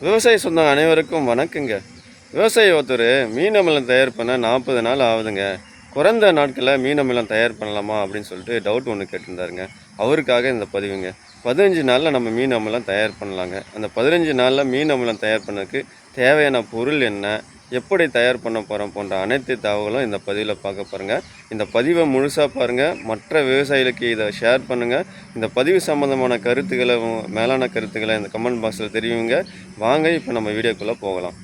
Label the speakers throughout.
Speaker 1: விவசாய சொந்தம் அனைவருக்கும் வணக்கங்க. விவசாயி ஒருத்தர் மீன் அமிலம் தயார் பண்ண 40 நாள் ஆகுதுங்க. குறைந்த நாட்களில் மீன் அமிலம் தயார் பண்ணலாமா அப்படின்னு சொல்லிட்டு டவுட் ஒன்று கேட்டிருந்தாருங்க. அவருக்காக இந்த பதிவுங்க. 15 நாளில் நம்ம மீன் அமிலம் தயார் பண்ணலாங்க. அந்த 15 நாளில் மீன் அமிலம் தயார் பண்ணதுக்கு தேவையான பொருள் என்ன, எப்படி தயார் பண்ண போகிறோம் போன்ற அனைத்து தகவலும் இந்த பதிவில் பார்க்க பாருங்கள். இந்த பதிவை முழுசாக பாருங்கள். மற்ற விவசாயிகளுக்கு இதை ஷேர் பண்ணுங்கள். இந்த பதிவு சம்மந்தமான கருத்துக்களை, மேலான கருத்துக்களை இந்த கமெண்ட் பாக்ஸில் தெரிவிங்க. வாங்க இப்போ நம்ம வீடியோக்குள்ளே போகலாம்.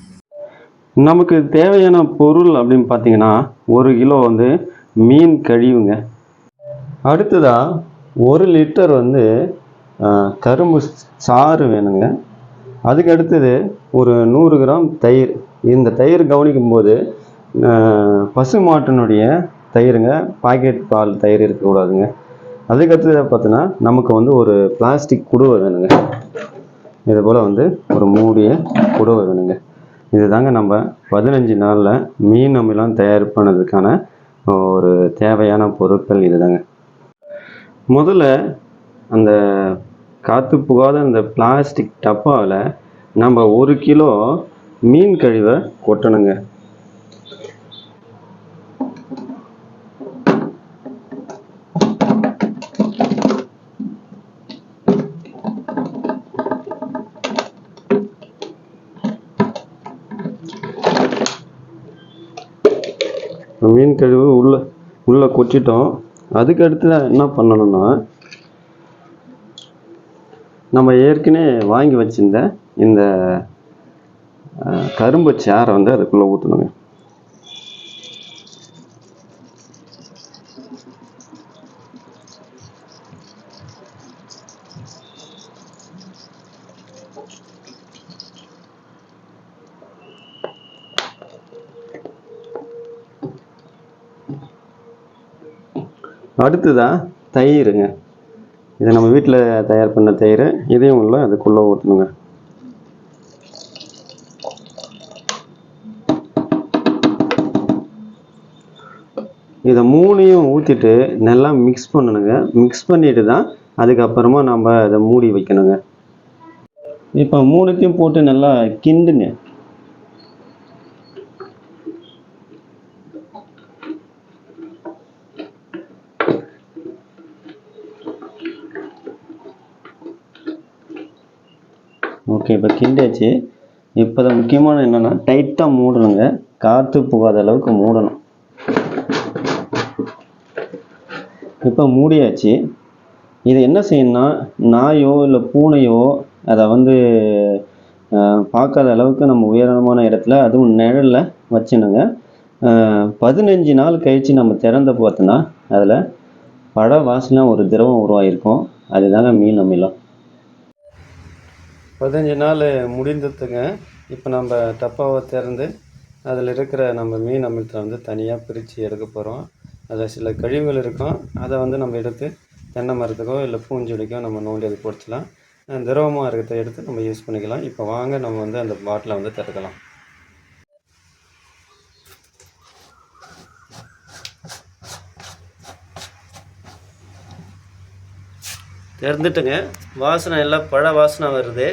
Speaker 2: நமக்கு தேவையான பொருள் அப்படின்னு பார்த்தீங்கன்னா 1 கிலோ மீன் கழிவுங்க. அடுத்ததாக 1 லிட்டர் கரும்பு சாறு வேணுங்க. அதுக்கு அடுத்தது ஒரு 100 கிராம் தயிர். இந்த தயிர் கவனிக்கும் போது பசு மாட்டினுடைய தயிருங்க, பாக்கெட் பால் தயிர் இருக்கக்கூடாதுங்க. அதுக்கடுத்தது பார்த்தோன்னா நமக்கு ஒரு பிளாஸ்டிக் குடுவை வேணுங்க. இது போல் ஒரு மூடிய குடுவை வேணுங்க. இது தாங்க நம்ம 15 நாளில் மீன் அமிலம் தயார் பண்ணதுக்கான ஒரு தேவையான பொருட்கள். இது தாங்க. முதல்ல அந்த காற்று புகாத அந்த பிளாஸ்டிக் டப்பாவில் நம்ம 1 கிலோ மீன் கழிவை கொட்டணுங்க. மீன் கழிவு உள்ள கொட்டிட்டோம். அதுக்கு அடுத்து என்ன பண்ணணும்னா, நம்ம ஏற்கனவே வாங்கி வச்சிருந்த இந்த கரும்பு சாறை அதுக்குள்ளே ஊற்றணுங்க. அடுத்ததான் தயிருங்க. இதை நம்ம வீட்டில் தயார் பண்ண தயிர், இதையும் அதுக்குள்ளே ஊற்றணுங்க. இதை 3ஐயும் ஊற்றிட்டு நல்லா மிக்ஸ் பண்ணணுங்க. மிக்ஸ் பண்ணிட்டு தான் அதுக்கப்புறமா நம்ம அதை மூடி வைக்கணுங்க. இப்போ 3த்தையும் போட்டு நல்லா கிண்டுங்க. ஓகே, இப்போ கிண்டாச்சு. இப்போ தான் முக்கியமான என்னென்னா, டைட்டாக மூடணுங்க. காற்று போகாத அளவுக்கு மூடணும். இப்போ மூடியாச்சு. இது என்ன செய்யணும்னா, நாயோ இல்லை பூனையோ அதை பார்க்காத அளவுக்கு நம்ம உயரமான இடத்துல, அதுவும் நிழலில் வச்சுனுங்க. 15 நாள் கழித்து நம்ம திறந்த பார்த்தோன்னா அதில் பழ வாசனை ஒரு திரவம் உருவாகிருக்கும். அதுதாங்க மீன் அமிலம். 15 நாள் முடிந்ததுங்க. இப்போ நம்ம டப்பாவை திறந்து அதில் இருக்கிற நம்ம மீன் அமிலத்தை தனியாக பிரித்து எடுக்க போகிறோம். அதில் சில கழிவுகள் இருக்கும். அதை நம்ம எடுத்து தென்னை மரத்துக்கோ இல்லை பூஞ்செடிக்கோ நம்ம நோண்டி அது பொடிச்சலாம். திரவமாக இருக்கிறத எடுத்து நம்ம யூஸ் பண்ணிக்கலாம். இப்போ வாங்க நம்ம அந்த பாட்டிலை திறக்கலாம். திறந்துட்டுங்க. வாசனை எல்லாம் பழ வாசனை வருது.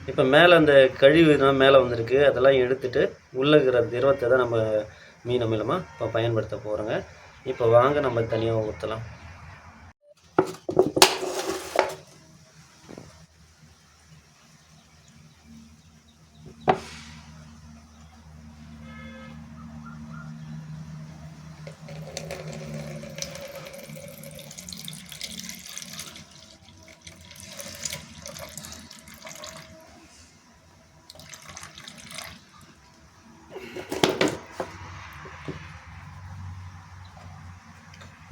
Speaker 2: இப்போ மேலே அந்த கழிவு தான் மேலே வந்திருக்கு. அதெல்லாம் எடுத்துகிட்டு உள்ளே இருக்கிற திரவத்தை தான் நம்ம மீன் அமிலமாக இப்போ பயன்படுத்த போகிறோங்க. இப்போ வாங்க நம்ம தனியாக ஊற்றலாம்.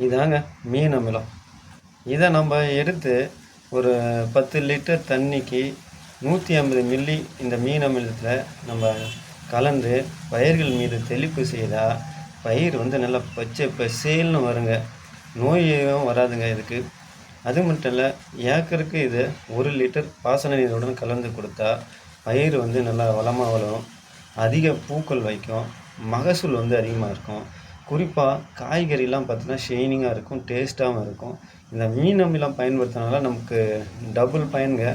Speaker 2: இதாங்க மீன் அமிலம். இதை நம்ம எடுத்து ஒரு 10 லிட்டர் தண்ணிக்கு 150 மில்லி இந்த மீன் அமிலத்தில் நம்ம கலந்து பயிர்கள் மீது தெளிப்பு செய்தால் பயிர் நல்லா பச்சை பசேல்னு வருங்க. நோயும் வராதுங்க இதுக்கு. அது மட்டும் இல்லை, ஏக்கருக்கு இது 1 லிட்டர் பாசன நீருடன் கலந்து கொடுத்தா பயிர் நல்லா வளமாக வளரும், அதிக பூக்கள் வைக்கும், மகசூல் அதிகமாக இருக்கும். குறிப்பாக காய்கறிலாம் பார்த்தீங்கன்னா ஷைனிங்காக இருக்கும், டேஸ்ட்டாகவும் இருக்கும். இந்த மீன் அமிலம் பயன்படுத்தினால நமக்கு டபுள் பயனுங்க.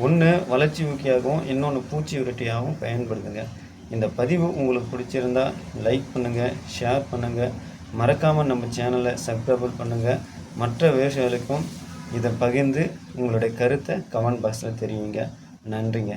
Speaker 2: ஒன்று வளர்ச்சி ஊக்கியாகவும் இன்னொன்று பூச்சி விரட்டியாகவும் பயன்படுதுங்க. இந்த பதிவு உங்களுக்கு பிடிச்சிருந்தா லைக் பண்ணுங்கள், ஷேர் பண்ணுங்கள், மறக்காமல் நம்ம சேனலை சப்ஸ்கிரைப் பண்ணுங்கள். மற்ற விவசாயிகளுக்கும் இதை பகிர்ந்து உங்களுடைய கருத்தை கமெண்ட் பாக்ஸில் தெரிவிங்க. நன்றிங்க.